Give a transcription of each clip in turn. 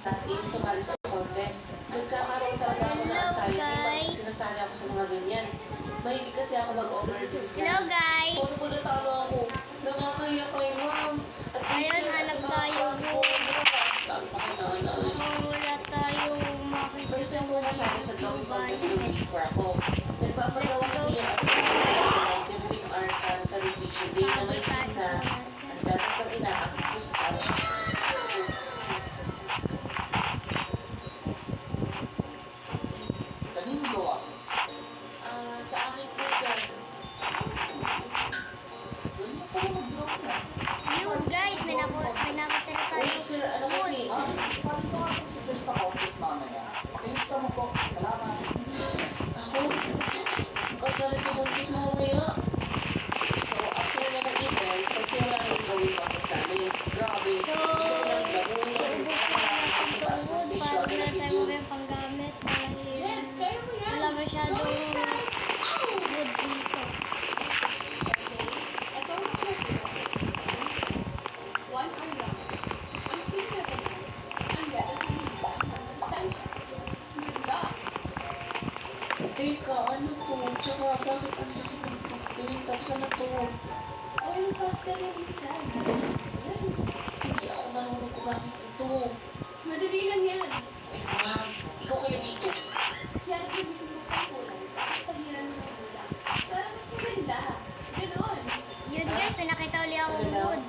yung sumali sa contest. Nagkakaroon talaga ako ng anxiety pag sinasali ako sa mga ganyan. Mahilig kasi ako mag-overdo. Hello guys! Kung po natalo ako, nakakaya kay ma'am. At Ayun, hanap tayo. Lalo pa kay nanay. Wala tayo makikita. First time ko kasali sa drawing contest ng grade 4 ako. Nagpapagawa kasi yung simpleng art para sa revision day na may tina. Ang gatas ng inaakit sa sponge. Kanino gawa? Sa akin po, sir. Doon na pala mag-draw na. Yun guys, may nakatira tayo. Wait, sir, ano kasi? Sali ko ako sa dyan sa contest mamaya. Pakilista mo po. Salamat. Ako? Kasali sa buntis mamaya. So, after na ng-event, pagsimula na yung drawing contest namin. Grabe. So, Gusto ko ng lamunan. subukan natin Sa taas ng doon stage, para wala na na tayo video. may panggamit dahil wala masyadong wood dito. Teka, ano to? Tsaka, bakit ang laki ng pagpilin? Tapos ano to? Hindi ako marunong kumamit ito. Madali lang yan. Ay, ma'am, ikaw kaya dito. Yan ang hindi ko magpakulang. Basta hiran mo lang. Para mas maganda. Ganon. Yun guys, may nakita ulit akong wood.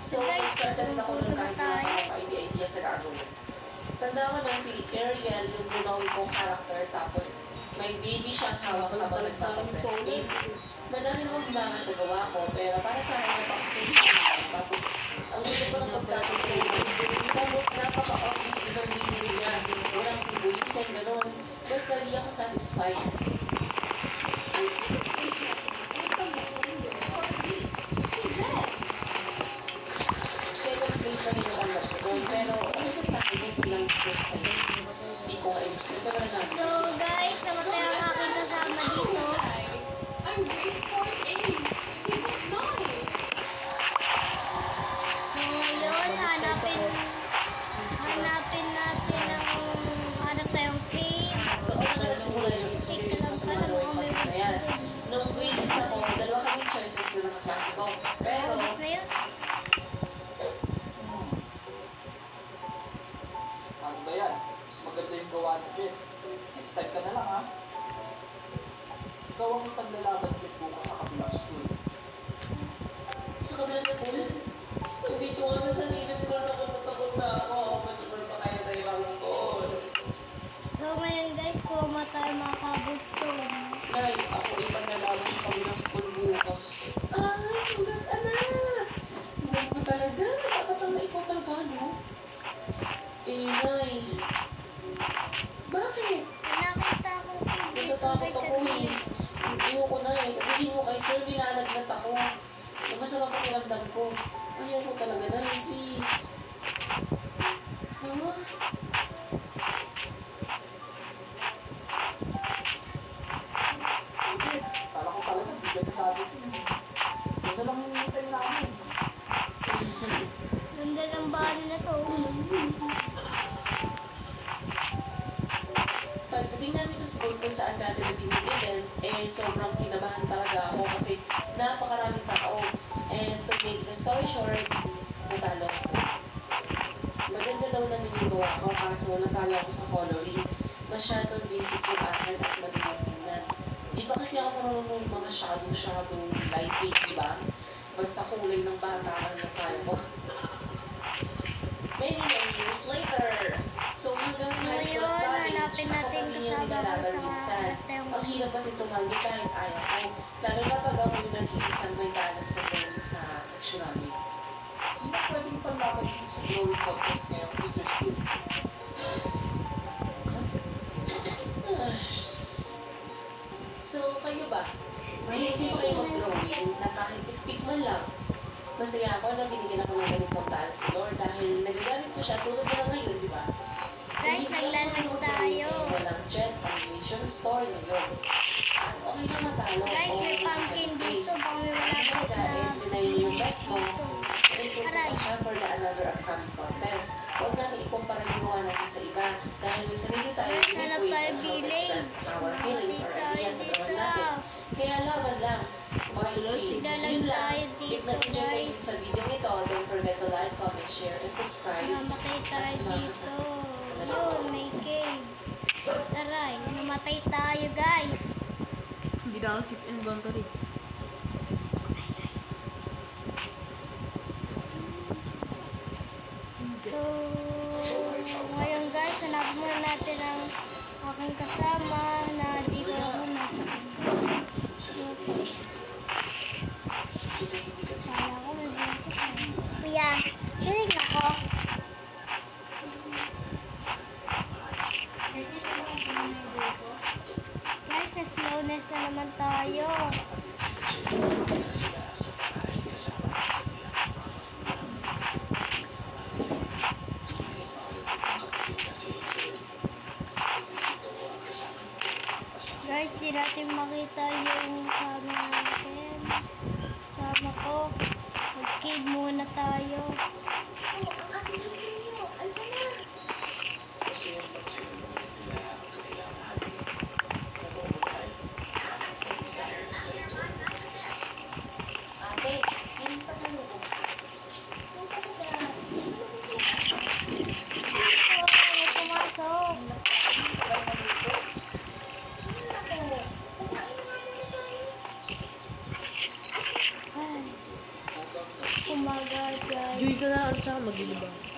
So, So guys, started ako ng pupunta kahit na tayo. nakaka-idea sa gagawin. Tanda ko na si Ariel, yung drawing kong character, tapos may baby siyang hawak habang nagpapag-breastfeed. Madami akong hibanga sa gawa ko, pero para sa akin napakasimple lang. Tapos, ang gusto ko ng pagkatutunan. Tapos, napaka-obvious din ang meaning niya. Walang symbolism, gano'n. Basta di ako satisfied. Second place na rin yung alam ko doon, pero ano ba sa akin yung bilang first time? Hindi ko ka-explain. Pero na So guys, namatay ang aking kasama dito. I'm grade 4A. Sigot 9. So ngayon, hanap tayong cave. doon na nagsimula yung experience ko sa mga drawing contest na yan. Nung grade 6 ako, dalawa kaming choices na nakaklase ko. Pero, Tapos na yun. Ano ba yan? Mas maganda yung gawa ni Jen. Next time ka na lang, ha? Ikaw ang paglalaban kit bukas sa kabilang school. sa kabilang school, dito nga sa Nina School na takot na ako. Masupal pa tayo sa ibang school. So ngayon guys, kuha tayo mga cobblestone. Nay, ako ipanalalo sa kabilang school bukas. Ay, congrats, anak! Huwag mo talaga. Dapat ang ikaw talaga, no? Eh, Nay. Bakit? Nakita akong cave dito Natatakot guys ako eh. kanina. Ayoko na eh. Sabihin mo kay sir, nilalagnat ako. Masama pakiramdam ko. Ayaw ko talaga na please. Huh? Hindi. Kala ko talaga, di ka nagkabit yun. Yun na lang yung hintay namin. Ganda ng bahay na to. Pagdating namin sa school kung saan dati naging event, sobrang kinabahan talaga ako kasi napakaraming tao. And to make the story short, natalo ako. Maganda daw namin yung gawa ko kaso natalo ako sa coloring. Masyadong basic yung akin at madilim tingnan. Di ba kasi ako marunong mga shadow, lighting, di ba? Basta kulay ng bata lang yung kaya ko. Many years later, so hanggang sa high school Ngayon, college, hanapin ako natin pati yung kasama nilalaban ko sa minsan. harap Ang hirap kasi tumanggi kahit ayaw ko. Lalo na pag ako yung nag-iisang may talent sa drawing sa section namin. Sino pwedeng panlaban dito sa drawing contest ngayong teacher's day? So, kayo ba? May hindi ba kayo mag-drawing na kahit speak man lang? Masaya ako na binigyan ako ng ganitong talent ni Lord dahil nagagamit ko siya tulad na ngayon, di ba? Guys, naglalag tayo. Walang jet animation story ngayon. At okay na matalo. Guys, may Okay, pumpkin second dito. place. Baka may Ang malapit talaga, na entry na yung best mo. dito. Entry pa siya for the another our feelings or ideas sa gawin natin. Kaya laban lang. Sila lang Yun lang. tayo If dito, nag-enjoy kayo guys. sa video nito, don't forget to like, comment, share, and subscribe. Namatay tayo dito. Yun, may cave. Taray, namatay tayo guys. Hindi na ako keep inventory. So, ngayon guys, hanapin muna natin ang aking kasama na di ko ako nasa Kala ko may buntis na. Kuya, kinig ako. Guys, na-slowness na naman tayo. Guys, di natin makita yung sama natin. Sama ko. Mag-cave muna tayo. Oh, ang ating niyo. Andiyan na. Ate, hindi pa sa loob. Oh, may pumasok. Ay. Umaga, guys. Joy ka na at saka maglilibang.